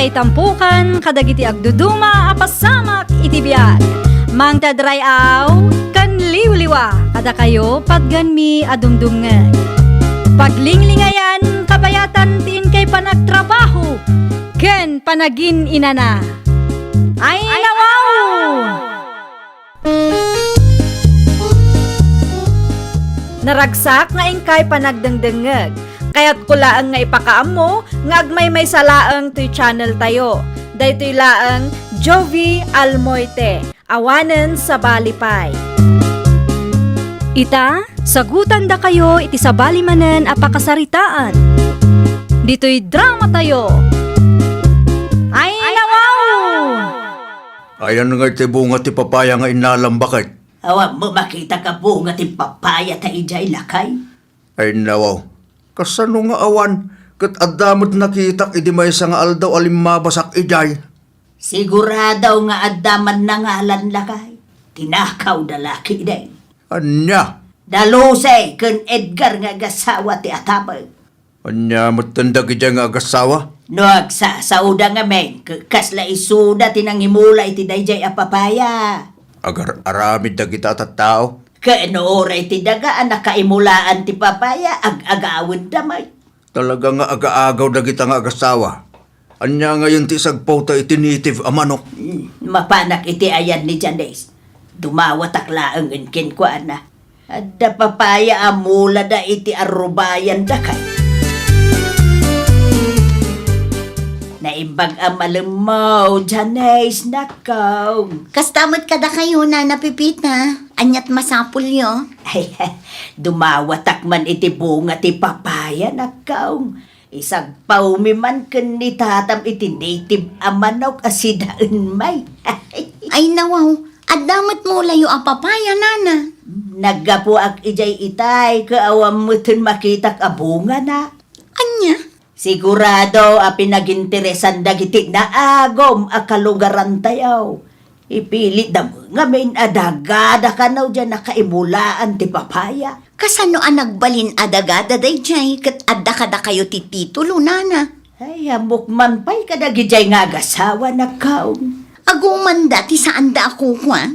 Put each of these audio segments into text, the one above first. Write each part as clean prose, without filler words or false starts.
may tampukan kadagiti agduduma apasamak iti biag. Mang tadrayaw kan liwliwa kada kayo pagganmi adumdumngeg. Paglinglingayan kabayatan tiin kay panagtrabaho ken panagin inana. Ay nawaw! Naragsak nga ingkay panagdengdengeg. Kaya't kulaang nga ipakaam mo, nga agmay may salaang to'y channel tayo. Daytoy laang Jovi Almoite, awanen sa balipay. Ita, sagutan da kayo iti sa balimanen apakasaritaan. Dito'y drama tayo. Ay nawaw! Ayan nga iti bunga ti papaya nga inalambakit. Awa mo makita ka bunga ti papaya ta ijay lakay. Ay nawaw. Kasano nga awan, kat adamot nakitak idi may nga aldaw alimmabasak ijay. Siguradaw nga addaman na ngalan lakay. Tinakaw da laki day. Anya? Dalusay kun Edgar nga gasawa ti atapag. Anya matandag ijay nga agasawa? No agsasauda nga men, kasla isuda tinangimula iti dayjay a papaya. Agar aramid da kita tattao. Kaano oray ti dagaan nakaimulaan ti papaya ag-agawid damay. Talaga nga agaagaw da kita nga agasawa. Anya ngayon ti sagpaw ta iti native a manok. Mapanak iti ayan ni Janice. Dumawatak laang inkin ko ana. Adda papaya amula da iti arubayan da kay. Naimbag amalemaw, Janice, nakaw. Kastamot kada kayo na napipita. Anyat masapul yo. Ay, dumawatak man iti bunga ti papaya, nakaw. Isag paumiman ken ni tatam iti native amanok asidaan may. Ay nawaw, adamot mo layo a papaya nana. Naggapo ak ijay itay, kaawam mo tin makitak a bunga na. Anya? Sigurado a pinaginteresan dagiti na agom a kalugaran tayaw. Ipilit da mo nga main adagada ka na dyan nakaimulaan ti papaya. Kasano ang nagbalin adagada day jay kat adda kayo ti titulo nana. Ay, amok man pa'y kadagijay nga agasawa na kaong. Aguman dati saan da ako kwa?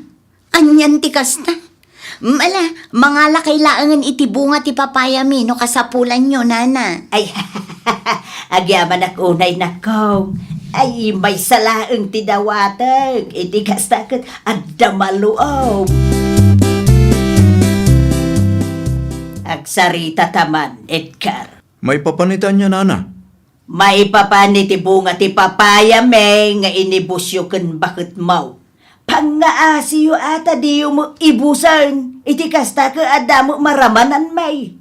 Anyan ti kasta. Mala, mga lakay laangan iti bunga ti papaya mi no kasapulan nyo nana. Ay, agyaman ako unay na kaong. Ay, may salaang ti dawatag. Iti kastakot at damaluaw. Agsarita taman, Edgar. May papanitan niya nana. May papani ti bunga ti papaya may nga inibusyo ken bakit mau. Pangaasiyo ata diyo mo ibusan. Iti kasta ka adamo maramanan may.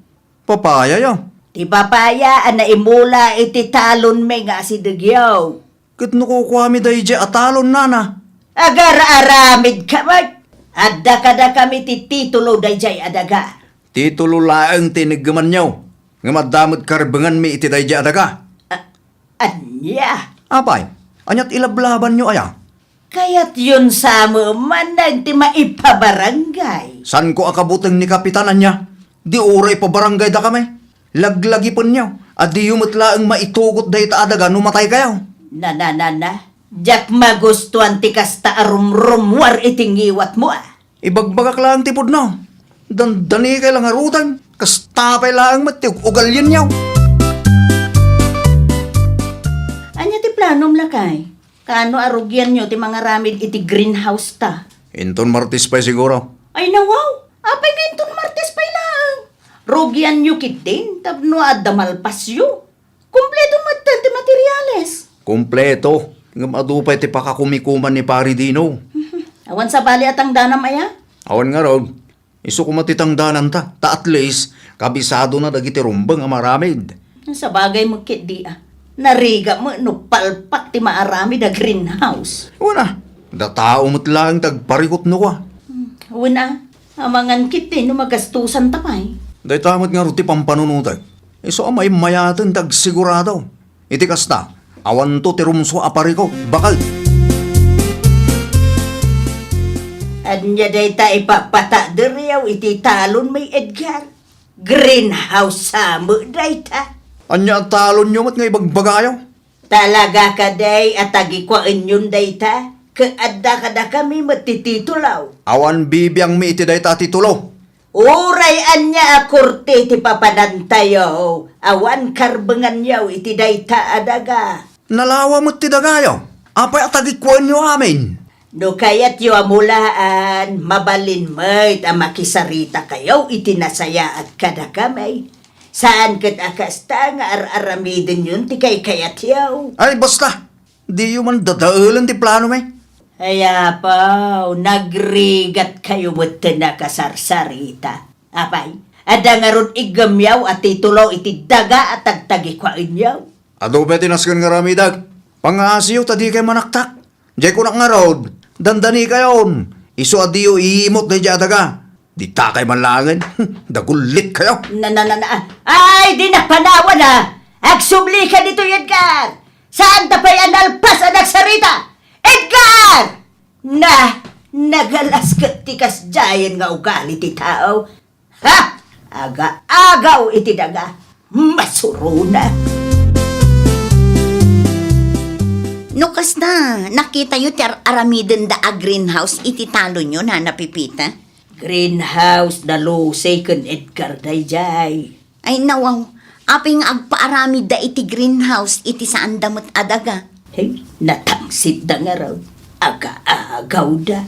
Papaya yaw. Ti papaya ana imula iti talon may nga asidagyaw. Kat nakukuha mi da ijay atalon nana. Agar aramid ka mag. Adda kada kami ti titulo dayjay adaga. Titulo laang tiniggaman niyaw. Nga madamot karbangan mi iti da ijay adaga. Anya. Apay, anyat ilablaban nyo aya. Kaya't yun sa mo man ti maipabarangay. San ko akabutang ni kapitanan niya? Di oray pa barangay da kami. Laglagi po niyo. At di yumatlaang maitugot da ita adaga numatay kayo. Na. Diyak magustuhan ti kasta arum-rum war itingiwat mo ah. Ibagbagak lang tipod no. Dandani kay lang harutan. Kastapay lang matiw. Ugalyan niyo. Anya ti planom lakay? Kano arugyan nyo ti mga ramid iti greenhouse ta? Inton Martis pa siguro. Ay nawaw! Apay ka inton martes pa lang. Rugyan nyo kitin, tapno adda malpasyo. Kompleto ti materyales. Kompleto. Nga madupay ti pakakumikuman ni Pari Dino. Awan sa bali atang danam aya? Awan nga raw. Iso kumatitangdanan ta. Ta at least, kabisado na dagiti rumbang nga maramid. Sa bagay mo kit di ah. Nariga mo no palpak ti maarami da greenhouse. Una, da tao mo't lang tagparikot no ka. Una, amangan kitin no magastusan tapay. Day tamot nga ruti pampanunutag. Iso amay mayatan tag sigurado. Iti kasta, awan to ti rumso apariko, bakal. Anya day ta ipapata diriyaw iti talon may Edgar. Greenhouse sa mo day ta. Anya ang talon nyo mat nga ibagbagayaw. Talaga ka day at agikwain yun day ta? Kaadda ka da kami matititulaw. Awan bibiyang mi iti day ta titulo. Uray anya akurte ti papanantayo. Awan karbengan yaw iti day ta adaga. Nalawa mo ti dagayo. Apay atagikwan nyo amin. No kayat yo amulaan, mabalin mo't makisarita kayo itinasaya at kada kamay. Saan kat akasta nga ar-aramidin yun ti kay kayat yaw? Ay basta. Di yung man dadaulan ti plano may. Kaya pa, nagrigat kayo mo't nakasarsarita. Apay, ada nga ron igamyaw at titulo iti daga at tagtagikwain yaw. Ado ba tinaskan nga ramidag? Pangasiyo tadi kay manaktak. Diyay ko nga road. Dandani kayon. Iso adiyo iimot na dyan daga. Di takay manlangan. Dagulit kayo. Ay, di na panawa na! Agsubli ka dito, Edgar! Saan ta pa'y analpas ang nagsarita? Edgar! Nagalas ka tikas jayan nga ugali ti tao. Ha? Aga-agaw iti daga. Masuro na. No kasta, nakita yu ti aramiden da a greenhouse iti talo nyo na napipita. Greenhouse na lusay kun Edgar dayjay. Ay nawaw, aping agpaaramid da iti greenhouse iti saan damot adaga. Hey, natangsit da nga raw. Aga-agaw da.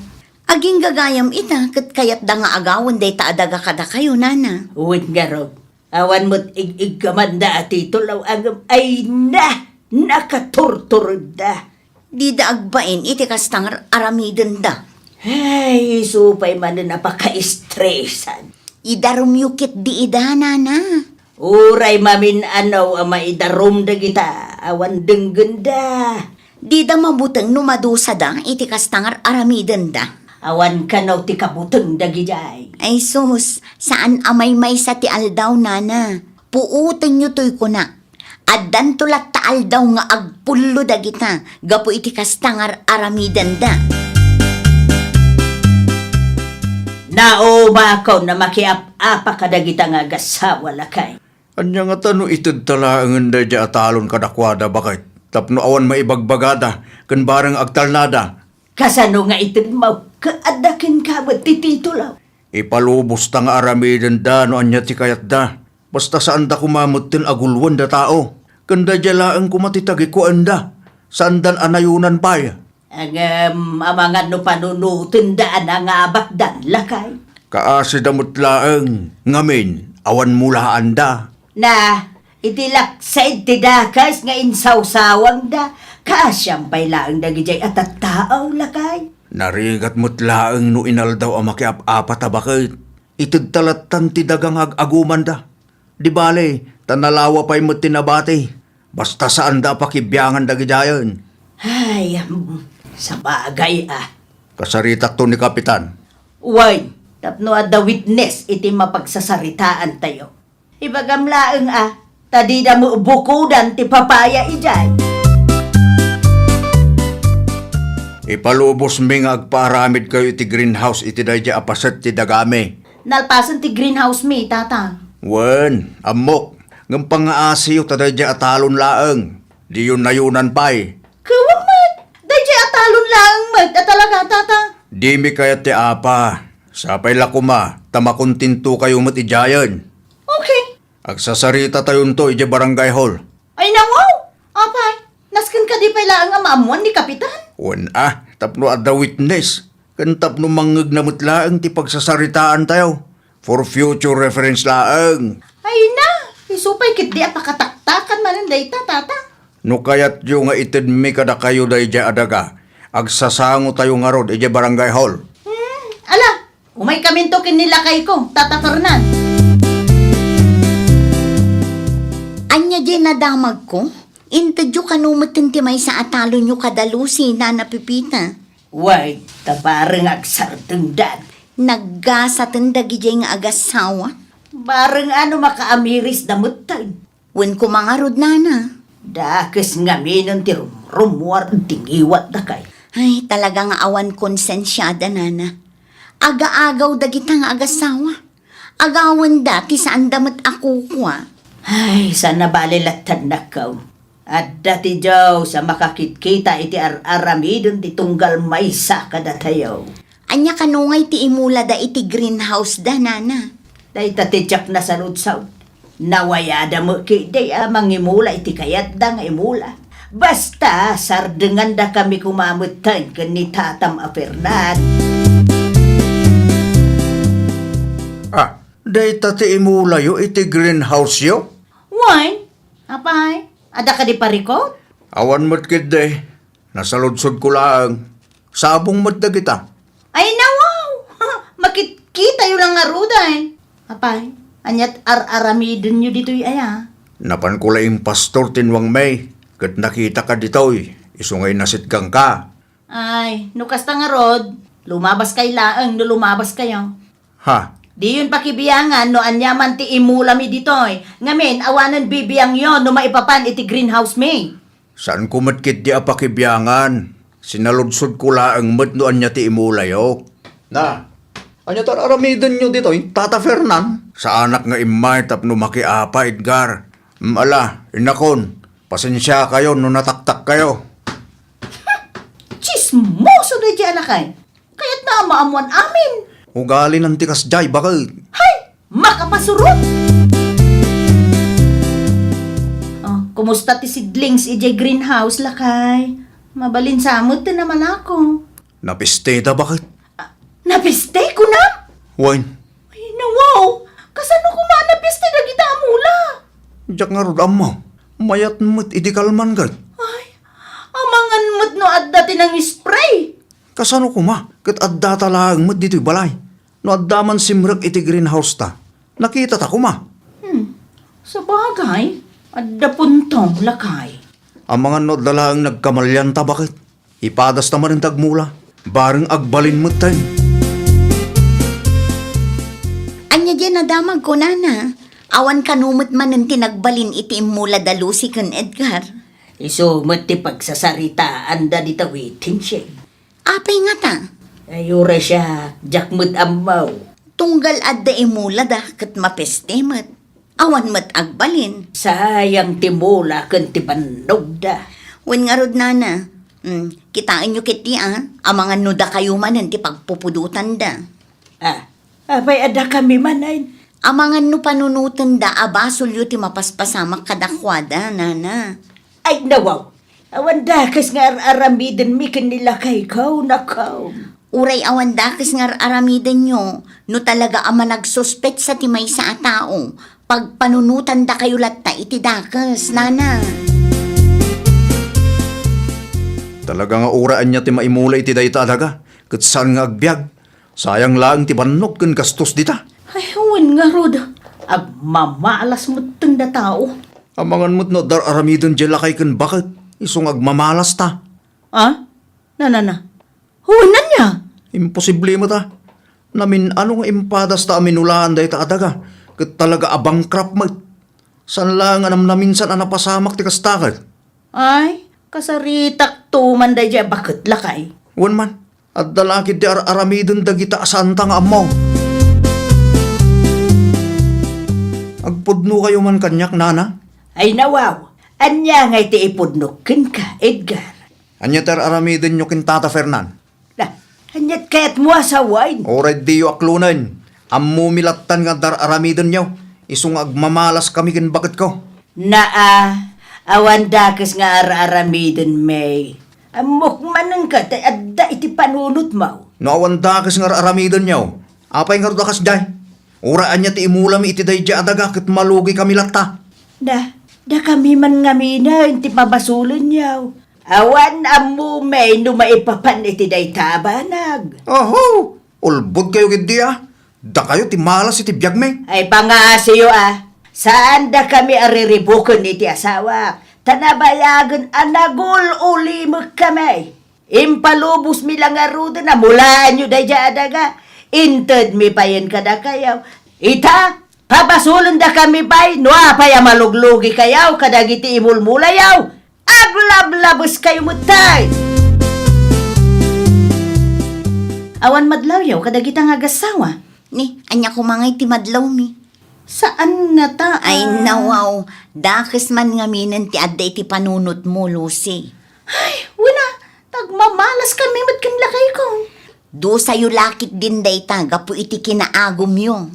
Aging gagayam ita, kat kayat da nga agawan day ta adaga kada kayo, nana. Uwit nga raw. Awan mo't ig-igamanda at itulaw agam. Ay nakaturturod da. Di da agbain iti kastang aramiden da. Ay, supay man na napaka-stressan. Idarum yukit di ida, nana. Uray mamin anaw ang maidarom da kita. Awan denggenda. Di da mabuteng numadusa da iti kastang aramiden da. Awan kanaw ti kabuteng da gijay. Ay sus, saan amay may sa ti aldaw, nana? Puuten nyo to'y kuna. Addan tulat taal daw nga agpullo da kita. Gapo iti kastangar aramiden da. Naoma ako na makiap-apa kadagita nga gasawa lakay. Anya nga tano itid talaangan da dya atalon kadakwada bakit? Tapno awan maibagbagada. Kan barang agtalnada. Kasano nga itid mo, kaadakin ka ba't tititulaw? Ipalubos ta nga aramiden da no anya ti kayat da. Basta saan da kumamot tin agulwan da tao. Kanda dya laang kumatitagi ko anda. Saan dan anayunan paya. Ang amangan no panunutin daan ang abakdan lakay. Kaasi damot laang. Ngamin, awan mula anda. Na, itilak sa itidakas nga insawsawang da. Kasyang pailaang dagijay at at tao lakay. Narigat mo't laang no inaldaw ang makiap-apat bakit. Itid talatan ti dagang aguman da. Di bale, tanalawa pa'y mo't tinabati. Basta saan da pakibiyangan da gidayon. Ay, sa bagay Kasaritak to ni Kapitan. Why, tapno at the witness iti mapagsasaritaan tayo. Ibagamlaang tadida mo bukudan ti papaya ijay. Ipalubos mi nga agpaaramid kayo iti greenhouse iti dayja apaset ti dagami. Nalpasan ti greenhouse mi, tata. Wen, amok. Ngam pangaasiyo ta dayja atalon laeng. Di yun nayunan pa'y. Kawamat! Dayjay atalon lang at talaga, tata. Di mi kayat ti apa. Sapay lakuma, tamakuntinto kayo mat ijayan. Okay. Agsasarita tayon to iti barangay hall. Ay nangaw! Apay, naskan ka di pala ang amaamuan ni Kapitan? Wen tapno at the witness. Kan tapno mangeg na mutlaang ti pagsasaritaan tayo. For future reference laang. Ay na! Isupay kit di apakataktakan man ang dayta, tata. No kayat yung nga itid mi kada kayo da ija adaga. Agsasango tayo nga rod ija barangay hall. Ala, umay kaminto kinilakay ko, tata Fernan. Anya di nadamag ko? Intadyo kanumutin ti may sa atalo nyo kadalusi na napipita. Way, tabareng agsarteng dad. Naggasatan dagijay nga agasawa. Bareng ano makaamiris damutay. Wen ko mga rod, nana. Dakes nga minon ti rumwar tingiwat da kay. Ay, talaga nga awan konsensyada, nana. Aga-agaw dagita nga agasawa. Agawan dati saan damat ako kwa. Ay, sana balilatan na kaw. At dati daw sa makakit-kita iti aramidon ti tunggal maysa kada tayo. Anya kanungay ti imula da iti greenhouse da, nana. Day tatidyak na sa lutsaw. Nawayada mo day mangimula iti kayat da nga imula. Basta sardengan da kami kumamutan ken ni Tatam a Fernand. Day tati imula yo iti greenhouse yo. Wine? Apay? Ada ka di parikot? Awan mo't kid day. Nasaludsod ko lang. Sabong mo't da kita. Ay nawaw! Makikita yun lang nga ruday. Apay? Anyat aramidin nyo dito'y aya. Napan ko lang pastor tinwang may. Kat nakita ka dito'y. Isungay nasitgang ka. Ay, nukas ta nga rod. Lumabas kay laang no lumabas kayo. Ha? Di yun pakibiyangan no anyaman ti imula mi ditoy. Ngamin, awanan bibiyang yon no maipapan iti greenhouse mi. Saan ko matkit di apakibyangan? Sinaludsod ko laang mat no anya ti imula yo. Na, anya tar aramidin nyo dito, Tata Fernan? Sa anak nga imay tapno makiapa, Edgar. Ala, inakon, pasensya kayo no nataktak kayo. Chismoso na di anakay. Kaya't na maamuan amin. Ugali ng tikas jay, bakit? Hay! Makapasurot! Oh, kumusta ti sidlings ije greenhouse lakay? Mabalin samot na naman ako. Napisteta, bakit? Napiste ko na? Wine, Ay, nawaw! Kasano ko manapiste na kita mula? jak nga rodam mo. Mayat mo't idikalman gad. Ay, amangan mo't no at dati ng spray. Kasano ko ma? Kat adda talagang mo't dito'y balay. No adda man simrek iti greenhouse ta. Nakita ta ko ma. Sa bagay, adda puntong lakay. Ang mga no dalaang nagkamalyan ta, bakit? Ipadas naman ang tagmula. Bareng agbalin mo't tayo. Anya dyan nadamag ko, nana. Awan kanumot man ang tinagbalin iti imula da Lucy kan Edgar. Iso mo't ti pagsasaritaan da dita waiting siya. Apay nga ta. Ayura siya, jakmut amaw. Tunggal adda imula da kat mapestemat. Awan mat agbalin. Sayang timula kan ti panog da. Wen nga rod, nana. Kitain nyo kiti ang mga nuda kayo manan ti pagpupudutan da. Apay ada kami manay. Ang mga no panunutan da abasol yu ti mapaspasamak kadakwada, nana. Ay nawaw, awan dakas nga aramidin mi kanila kay kau nakaw. Uray awan dakis nga aramidan nyo, no talaga ama nagsuspect sa timay sa atao. Pag panunutan da kayo latta iti dakas, nana. Talaga nga uraan niya ti maimulay ti dayta adaga. Kat saan nga agbyag. Sayang lang ti banok kan kastos dita. Ay, awan nga rod. Ag mamalas mo tong da tao. Amangan mo't no dar aramidon dyan lakay kan bakit. Isong agmamalas ta. Na. Huwanan niya. Imposible mo ta. Namin ano nga impadas ta aminulaan dayta adaga. Kat talaga abangkrap mo. San lang anam namin san anapasamak ti kastakat. Ay, kasaritak tuman da dya bakit lakay. Wan man. At dalakid ti aramidon dagita asanta nga amaw. Agpudno kayo man kanyak, nana. Ay nawaw, anya ngay ti ipudnukin ka, Edgar. Anya tar aramidon nyo kin Tata Fernan. Anyat kaya't mo sa wine. Oray diyo aklunan. Ammo milatan nga dar aramidon nyo. Isong agmamalas kami kin bakit ko. Awan dakas nga aramidin may. Amok manang ka, adda iti panunot mo. No awan dakas nga aramidon nyo. Apay nga dakas day. Uraan niya ti imulam iti day dya adaga kit malugi kami latta. Da kami man nga mina, inti pabasulan yaw. Awan amu may no maipapan iti day tabanag. Oho! Ulbod kayo kit diya. Da kayo ti malas iti biyag may. Ay pangasiyo saan da kami ariribukon iti asawa? Tanabayagan anagul uli mo kami. Impalubos mi lang aruda na mulaan nyo day dya adaga. Inted mi payen kada kayaw. Ita, papasulan da kami pay, noa paya maluglugi kayaw, kadagiti imulmulayaw. Aglablabos kayo mutay. Awan madlaw yaw, kadagita nga gasawa. Ni, anya ko mga iti madlaw mi. Saan nga ta? Ay nawaw, dakes man nga minen ti adda iti panunot mo, Lucy. Ay, wala. Tagmamalas kami matkan lakay ko. Do sa'yo lakit din dayta, gapu iti kinaagom yung.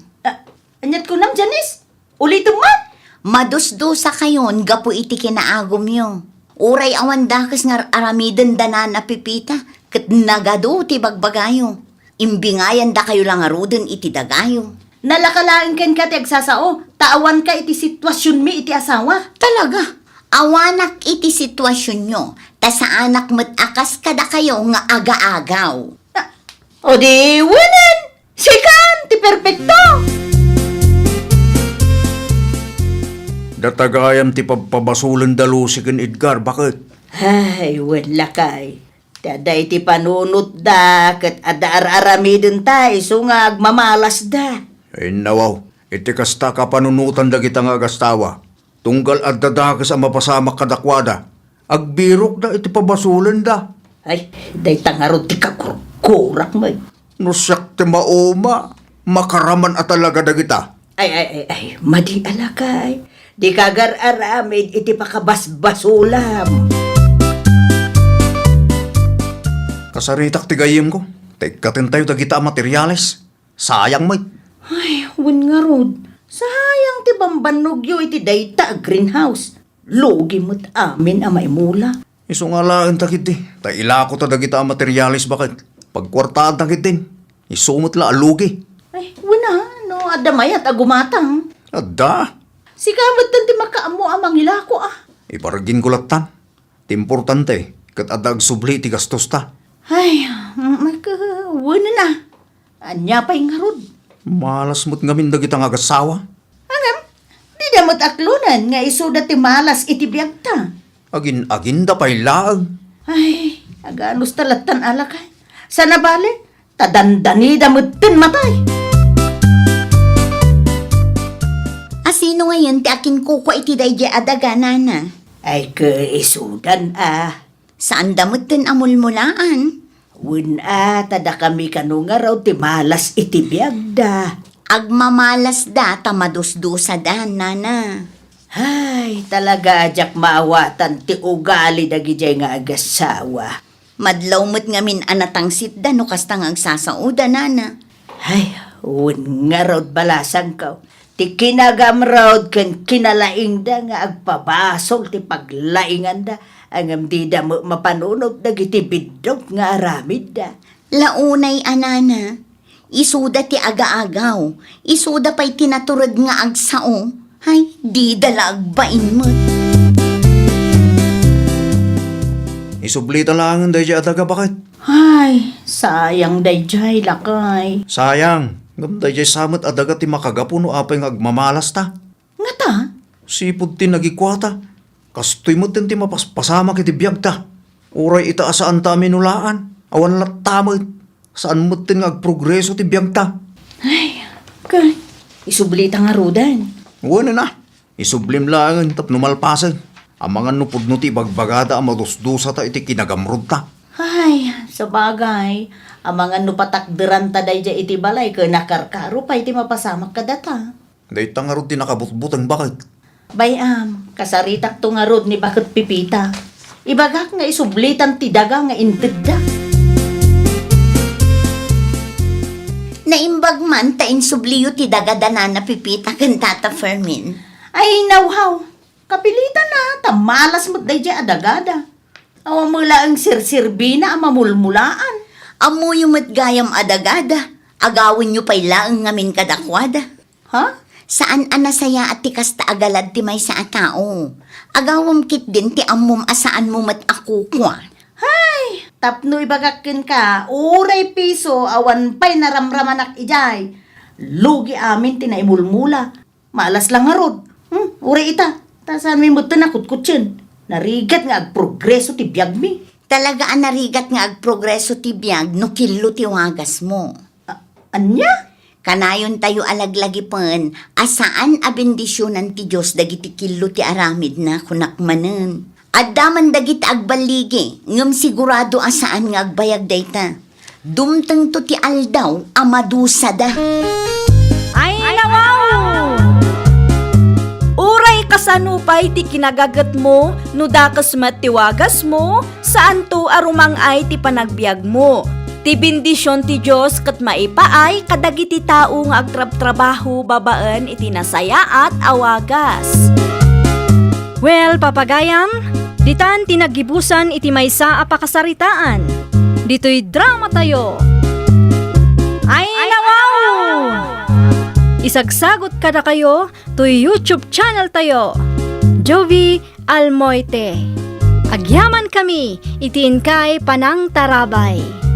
Anyat ko nam, Janice. Ulitin mo. Madusdusa kayon, gapu iti kinaagom yung. Uray awan dakes nga aramiden da na pipita, kat nagado ti bagbagayo. Imbingayan da kayo lang aruden iti dagayo. Nalakalain ken ka ti agsasao. Taawan ka iti sitwasyon mi iti asawa. Talaga, awanak iti sitwasyon nyo, ta sa anak mo't akas kada kayo nga aga-agaw. O di, winan! Sikan! Ti perfecto! Datagayam ti pagpabasulan da Lucy ken Edgar, bakit? Ay, wala kay. Daday ti panunot da, kat adaar-aramidin ta, iso nga agmamalas da. Ay nawaw, iti kasta ka panunutan da kita nga agastawa. Tunggal at dadakas ang mapasamak kadakwada. Agbirok da iti pabasulan da. Ay, day tangarod ti kakurkurak mo. Nusyak ti mauma, makaraman at talaga da kita. Ay, madi alakay. Di kagar aramid iti pakabasbasulam. Kasaritak ti gayem ko. Tekatin tayo da kita ang materyales. Sayang mo. Ay, wun nga rod. Sayang ti bambanugyo iti dayta a greenhouse. Logi mo't amin a maimula. Iso nga laan takit di. Ta ilako ta da kita ang materyales bakit. Pagkwartaan takit din. Isumot la alugi. Ay, wala, no, adamay at agumatang. Adda. Sikamot tan ti makaamo amang ilako ah. Iparagin ko latan. Ti importante. Kat adag subli ti gastos ta. Ay, wala na. Anya pa'y nga rod. Malas mo't ngamin da kita nga agasawa. Angam, di damot aklunan nga isuda ti malas iti biyag ta. Agin-agin da pa'y laag. Ay, aganos talatan alakay. Sana bale, tadandani damot tin matay. Asino ngayon ti akin kuko iti dayja adaga nana? Ay, kaisudan ah. Saan damot tin amulmulaan? Wun tada kami kanunga raw ti malas iti biyag da. Agmamalas da, tamadusdusa da, nana. Ay, talaga ajak maawatan ti ugali dagijay nga agasawa. Madlaw mo't ngamin anatangsit da, no kastang agsasauda, nana. Ay, wun nga raw balasang ka. Ti kinagam raw ken kinalaing da nga agpabasol ti paglaingan da. Ang di da mo mapanunod dagiti bidog nga aramid da. Launay anana, isuda ti aga-agaw, isuda pa'y tinaturod nga agsao, hay, di dala agbain mo. Isublita lang da dya adaga bakit. Ay, sayang dayjay lakay. Sayang. Ngam da dya samot adaga ti makagapo no apay nga agmamalas ta. Nga ta? Sipod ti nagikwata. Kastoy mo tin ti mapaspasama kiti biyag ta. Uray itaasaan ta minulaan. Awan latamot. Saan mo tin nga agprogreso ti biyag ta. Ay, kay, isublita nga rudan. Wala na. Isublim lang tapno malpasan. Ang mga nupod no ti bagbagada ang madusdusa ta iti kinagamrod ta. Ay, sa bagay, ang mga nupatakderan ta dayja iti balay ka nakarkaro pa iti mapasamak ka data. Day tangarod ti nakabutbutang bakit. Bayam, kasaritak to nga rod ni bakit pipita. Ibagak nga isublitan ti daga nga intid da. Naimbag man, tain subliyo ti dagadanana pipita kan Tata Fermin. Ay, nawhaw. Kapilitan na, tamalas mo't dayja adagada. Awa mo lang sirsirbina ang mamulmulaan. Amo yung matgayam adagada, agawin nyo pa'y laang ngamin kadakwada. Ha? Saan anasaya at tikas ta agalad ti may sa atao? Agawam kit din ti amom asaan mo mat ako kwa. Hay, tapno ibagakin ka, uray piso, awan pa'y naramramanak ijay. Lugi amin tinaimulmula. Malas lang nga rod. Uray ita, tasan may muto na kutkutsin. Narigat nga agprogreso ti biyag mi. Talaga ang narigat nga agprogreso ti biyag no kilo ti wagas mo. Anya? Kanayon tayo alaglagi pen, asaan a bendisyonan ti Diyos dagiti kilo ti aramid na kunakmanen. Addaman dagiti agbaligi, ngem sigurado asaan nga agbayag dayta. Dumteng to ti aldaw, amadusa da. Ay, nawaw! Sano pa iti kinagagat mo, no dakas matiwagas mo, saan to arumang ay ti panagbiag mo. Ti bendisyon ti Diyos kat maipaay kadagiti tao nga agtrab-trabaho babaan iti nasaya at awagas. Well, papagayam, ditan tinagibusan iti maysa a pakasaritaan. Dito'y drama tayo. Ay nawaw! Isagsagot kada kayo to YouTube channel tayo. Jovi Almoite. Agyaman kami, itiin kay Panang Tarabay.